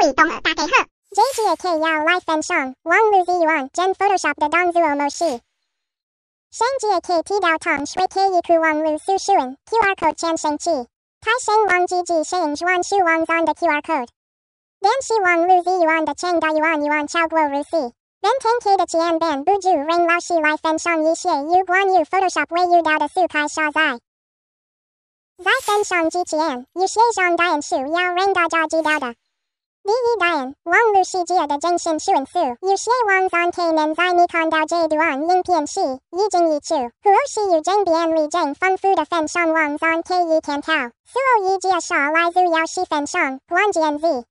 位同學大家好，這節課要來分享網路資源跟 Photoshop 的動作模式。上節課提到同學可以去網路搜尋 QR code 產生器，他先忘記記上傳輸網站的 QR code。但是網路資源的程度遠超過如此。本堂課的前半部就讓老師來分享一些有關於 Photoshop 會遇到的速開下載。在分享之前，有些重點是要讓大家知道的。第一點，網路世界的進行迅速，有些網站可能在你看到這段影片時已經移除，或是有整便利更豐富的分享網站可以參考，所以介紹來自遊戲分享關鍵字。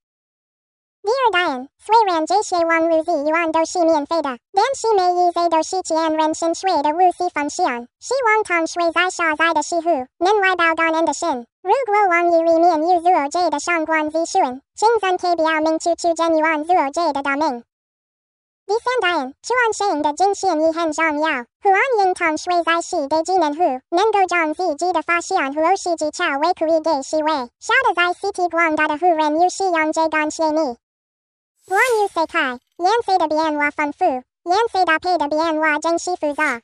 第二點，雖然這些網路資源都是免費的，但是每一個都是前人薪水的無私奉獻，希望同學在下載的時候能懷抱感恩的心。如果網頁裡面有作者的相關資訊，請盡可表明出處跟原作者的大名。第三點，傳承的精神也很重要，歡迎同學在實地技能後能夠將自己的發現或是技巧回饋給社會，曉得在實體廣大的人有使用者感謝你。關於色彩，顏色的變化豐富，顏色搭配的變化真是複雜。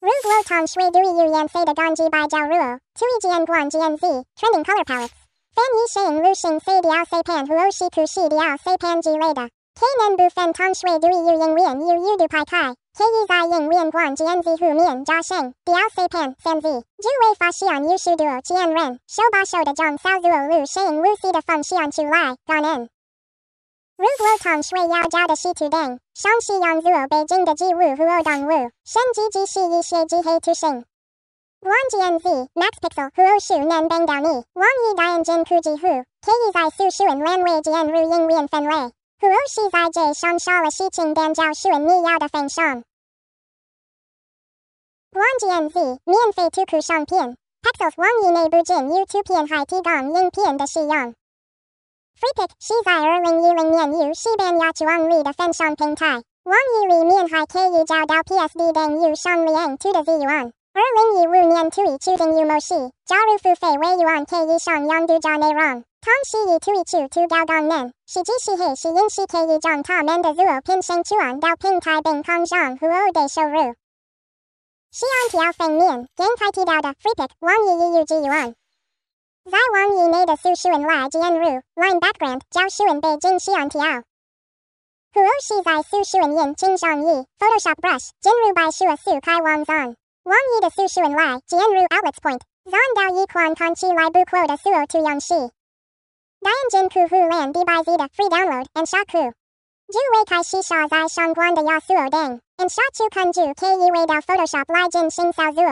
如果同學對於顏色的感知比較弱，推薦關鍵字 Trending Color Palettes， 翻譯成流行色調色盤或是酷時調色盤之類的。可能部分同學對於影片有誤讀排開，可以在影片關鍵字後面加上調色盤3字，就會發現有許多前人手把手的將操作流程如此的奉獻出來，感恩。如果同學要找的是圖檔，像是用作背景的植物或動物，甚至只是一些幾何圖形，關鍵字 pexels 或許能幫到你。網頁的按鍵庫之後，可以在搜尋欄位鍵入影片分類，或是在這上少了事情點找尋你要的分享。關鍵字免費圖庫相片，pexels 網頁內不僅有圖片還提供影片的使用。Freepik 是在2010年由西班牙網絡的分享平台，網頁裡面還可以找到 PSD 等有上領圖的資源。2015年推出訂閱模式，加入付費會員可以享用獨家內容，同時也推出圖稿功能，實際是黑是影視可以將他們的作品上傳到平台並擴張獲得收入。使用條封面，剛才提到的 Freepik 網頁也有資源。在網頁內的搜尋來鍵入 Line Background 找尋背景使用條，或是在搜尋引擎上以 Photoshop Brush 進入筆刷速開網站。網頁的搜尋來鍵入 Outlets Point， 找到一款看起來不錯的所有圖樣式。在按鍵庫互聯 device 的 Free Download and Shot 庫，就會開始下載相關的要素等 and Shot 圖看就可以回到 Photoshop 來進行操作。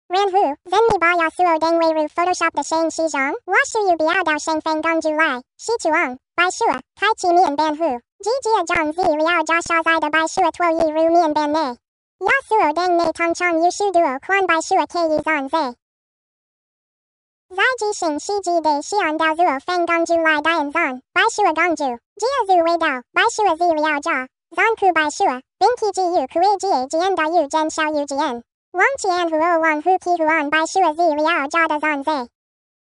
然後，當你把要素等匯入 Photoshop 的程式中，或需要必要到身份工具來視圖網筆刷開啟面板後，直接將資料加下載的筆刷拖入面板內。要素等內通常有許多款筆刷可以選擇。在執行實際的使用到作分工具來打印筆刷工具，只要回到筆刷資料夾，選取筆刷，並記住可以鍵到右鍵小右鍵。往前或往後替換筆刷資料夾的選擇。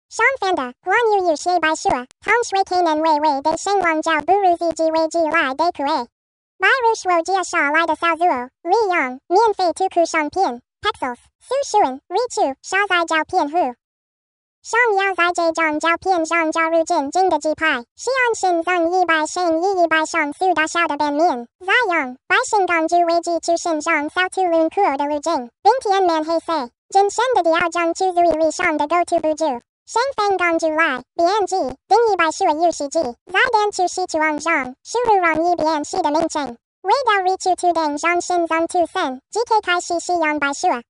相反的，關於有些筆刷，同學可能微微的上網找不如自己位置來對決。比如說介紹來的操作，利用免費圖庫相片.pexels 搜尋、日出、下載照片後，想要在這張照片上加入靜靜的自拍，使用新增100乘100像素大小的版面，再用筆形工具為基礎欣賞掃圖輪廓的濾鏡，並填滿黑色、真深的調整出最理想的構圖布局。身份工具來編輯定義筆刷預設集，在點出視圖網上輸入容易辨識的名稱，回到日出圖檔上新增圖層，即可開始使用筆刷。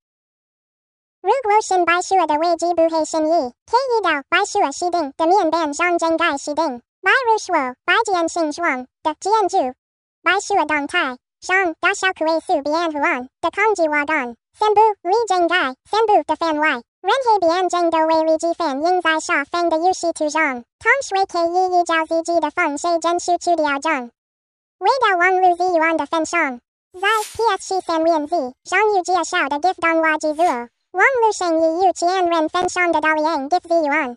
如果新筆刷的位置不合心意，可以到筆刷設定的面板上更改設定。比如說，筆鍵形狀的鍵注、筆刷動態上大小可以變換的控制滑桿、散布濾鏡蓋、散布的範圍。任何變更都會立即反映在下方的遊戲圖上，同學可以依照自己的方式進行調整。回到網路資源的分享，在 PS16 連字上有介紹的 GIF 動畫製作，網路上也有前人分享的導演 GIF 資源。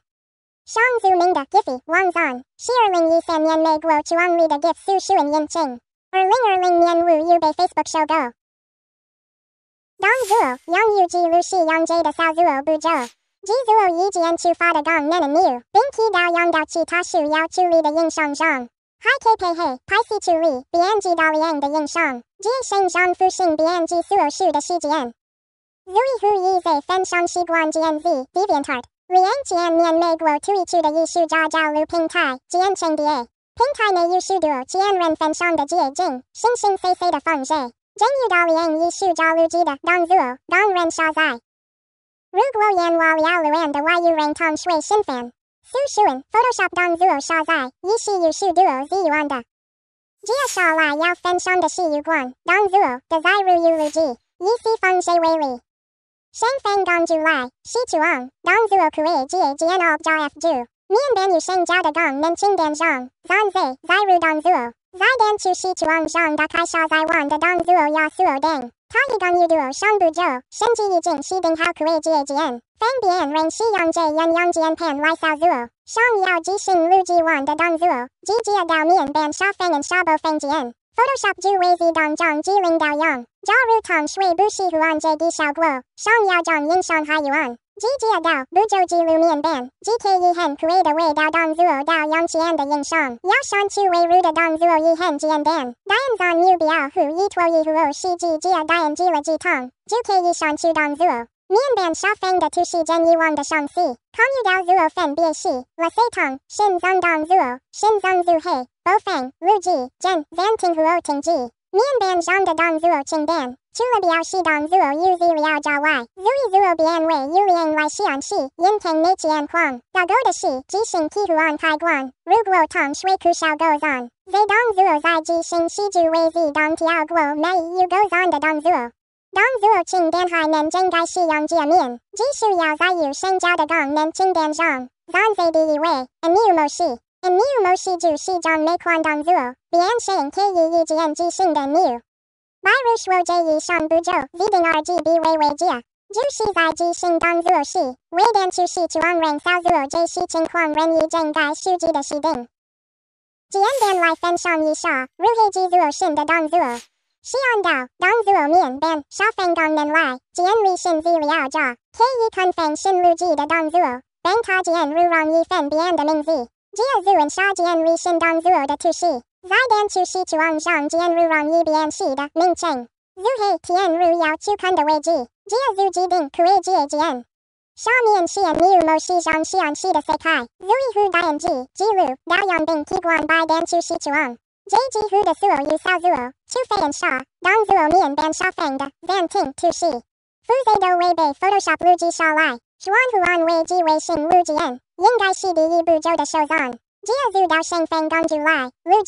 双族名的 GIF 网站是2013年美国出网里的 GIF 速速引擎，2020年5月被 Facebook 收购。动作用于记录使用者的操作步骤，记录以及触发的功能钮，并可调用到其他需要处理的影像上。还可以拍摄处理编辑导演的影像，节省上复兴编辑所需的时间。如何以在分享习惯 GNZ DeviantArt 2000年美国推出的艺术家交流平台，简称 DA。平台内有许多前人分享的捷径，形形色色的方式，正有导演艺术交流机的动作，当然下载。如果眼挖了乱的外语人同水新粉。速选 Photoshop 动作下载，也是有许多资源的。接下来要分享的是有关动作的载入邮寄，以此方式为例。先分工出来，是出网动作可以GAGN Alt+F9，面板有升交的功能请点上，暂时载入动作，再点出是出网上打开下载完的动作要锁定。它一共有多项步骤，甚至已经设定好可以GAGN。分别让使用者应用键盘来操作，想要执行录制完的动作，直接到面板下方按下部分键 ，Photoshop 就会自动将指令调用。假如同时不喜欢这个效果，想要将影像还原，直接到步骤记录面板，就可以很快的回到动作调用前的影像。要删除未录的动作也很简单，打印目标后以拖一后是直接打印记了系统，就可以删除动作。面板下方的图示键以往的上司，看有到如分别是垃圾桶、新增动作、新增组合、播放、录制、暂停和停止。面板上的动作清单，除了表示动作有资料之外，如果变为有人来显示引擎内前框，要勾的是执行替换开关。如果同时缺少勾选，这动作在执行时就会自动跳过没有勾选的动作。动作清单还能整改使用界面，只需要在有升交的功能清单上，选择第一位 New 模式。New 模式就是将每款动作变成可以一键执行的 New。比如说这一项步骤自定 RGB 为位置，就是在执行动作时，微点出示出网人操作这些情况任意整改数据的设定。简单来分享一下如何制作新的动作。使用到动作面板下方功能来建立新资料夹，可以看分新录制的动作，并它建入容易分辨的名字。只要按下建立新动作的图示，再点出示出网上建入容易辨识的名称。如何填入要去看的位置，只要指定可以GAGN。下面是 New 模式上显示的色彩，如何打印记录调用并替换by点出示出网。这几乎的所有操作，除非按下动作面板下方的暂停图示，否则都会被 Photoshop 录制下来。转换为智慧型录制键，应该是第一步骤的手段。只要遇到身份工具来，录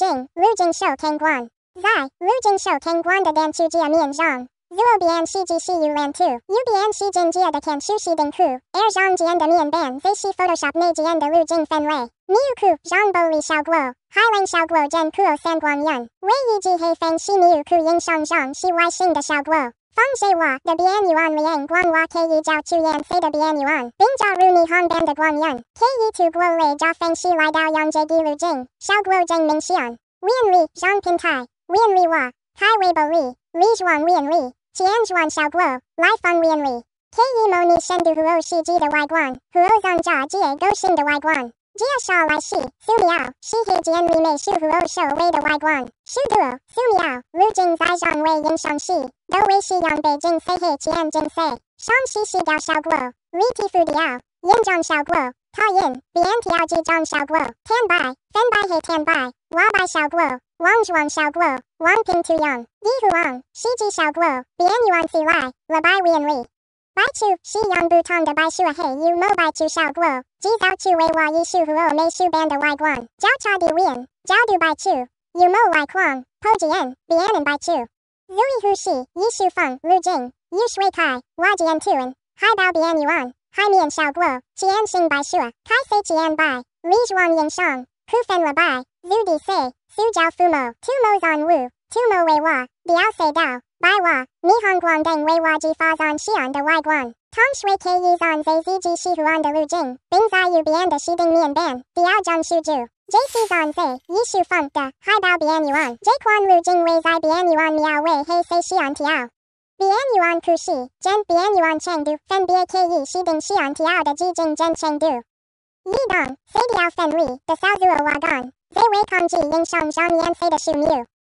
镜手看管，在录镜手看管的点出界面上，左边是指示有蓝图，右边是正界的看数设定库，而上键的面板则是 Photoshop 内键的录镜分类。new 库上玻璃效果。海蓝效果正酷3光源，唯一只黑分是new库影像上是外形的效果。放射化的边缘连光滑可以照出颜色的边缘，并加入霓虹边的光源，可以透过雷达分析来调用这个路径，效果正明显。原理上平台，原理化，开微玻璃，理转原理，前转效果，来放原理，可以模拟深度和实际的外观，和增加构型的外观。接下来是素描，是可建立美术和手绘的外观。速度，素描，路径在上为影像时，都会使用背景色和前景色，上是视觉效果，立体浮雕，延展效果，投影，边条集中效果，填白，分白和填白，挖白效果，网状效果，网屏图样，地图网，实际效果，边缘起来，了白原理。摆出是用不同的摆出还有没摆出效果，制造出为画艺术和美术版的外观。交叉地面，角度摆出，有没外框，抛键，边缘摆出。如何是艺术风路径，有水彩，画键图案，海报边缘，海面效果，前行摆出，开色前摆，理转影像，区分了摆，绿地色，塑胶涂抹，涂抹上雾，涂抹为画，调色道。白画、霓虹光等为画质发展使用的外观。同时可以按 ZZG 喜欢的路径，并在右边的设定面板调整输出。这是按 Z 艺术风的海报边缘，这款路径会在边缘描绘黑色线条。边缘酷使将边缘程度分别可以设定线条的极精简程度。移动色调分离的扫描画杆，这会控制影像上颜色的枢纽。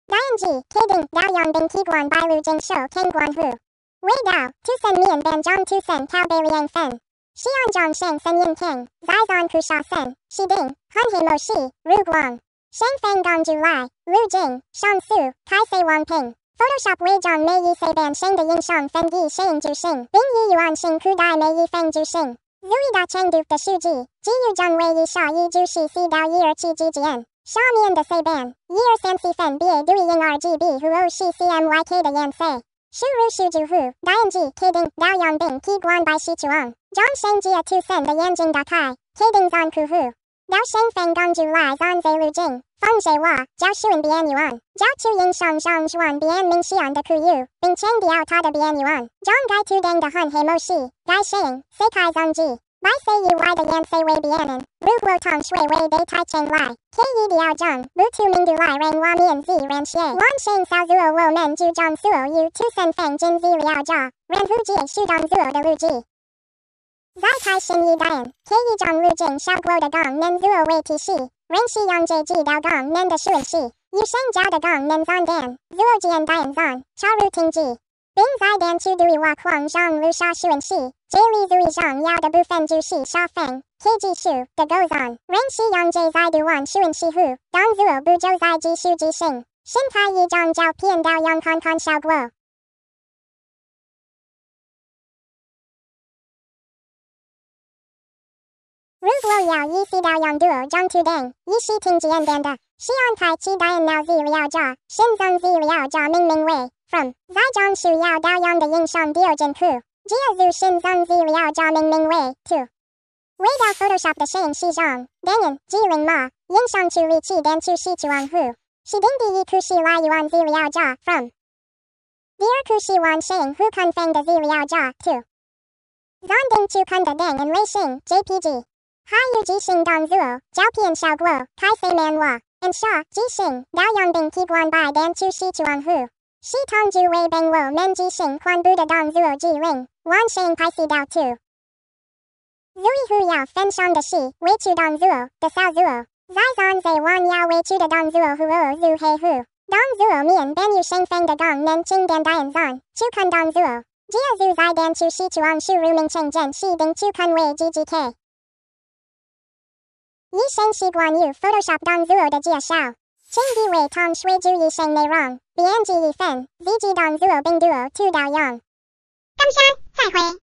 打印机可定调用并替换by路径手看关乎。味道图层面板将图层调背两分。使用中声声音听，在按酷刷声，设定混合模式，入光。声分工具来，路径，像素，开色网屏。Photoshop 会将每一色版声的影像分给声组成，并以完成附带每一分组成。注意到程度的数据，只有将为以下194到127之间。下面的色版，123分别对应 RGB 和OCMYK 的颜色。输入数据后，打印机可定调用并替换by视窗，将声机图层的眼睛打开，可定按酷后。调声分工具来按这路径，放射画，较顺边缘，较出影像上传边明显的区域，并清掉它的边缘，将该图定的混合模式，改声，色开相机，白色以外的颜色为边缘，如果同时为得太清来，可以调整不透明度来让画面自然些。完成扫描我们就将所有图层放进资料夹，然后结束动作的录制。在开新一档，可以将路径效果的功能作为提示，让使用者知道功能的顺序。有升交的功能按键，做简单按，插入停止，并在点出对话框上录下顺序。这里最重要的部分就是下分，可计数的勾按，让使用者在读完顺序后，动作步骤在继续执行。生态一张照片调用看看效果。如果要以此调用多张图档，也是挺简单的。使用台启打印脑资料夹，新增资料夹命名为 From， 再将需要调用的影像丢进去。接着新增资料夹命名为 To。回到 Photoshop 的显示上，点印G0码，影像处理器点出视窗后，设定第一酷使来源资料夹 From。第二酷使完成后看分的资料夹 To。暂定出看的点印类型 JPG。还有即兴动作、照片效果、开色漫画、按下即兴调用并替换by点出视窗后，系统就会帮我们即兴全部的动作指令，完成拍摄导图。最后要分享的是绘出动作的操作，在按这弯要绘出的动作和如何后，动作面板有身份的功能请点打印按出看动作，接着在点出视窗输入名称键设定出看为 GGK。以上是关于 Photoshop 动作的介绍，请各位同学注意以上内容，编辑一份，自己动作并读出调用。感谢，再会。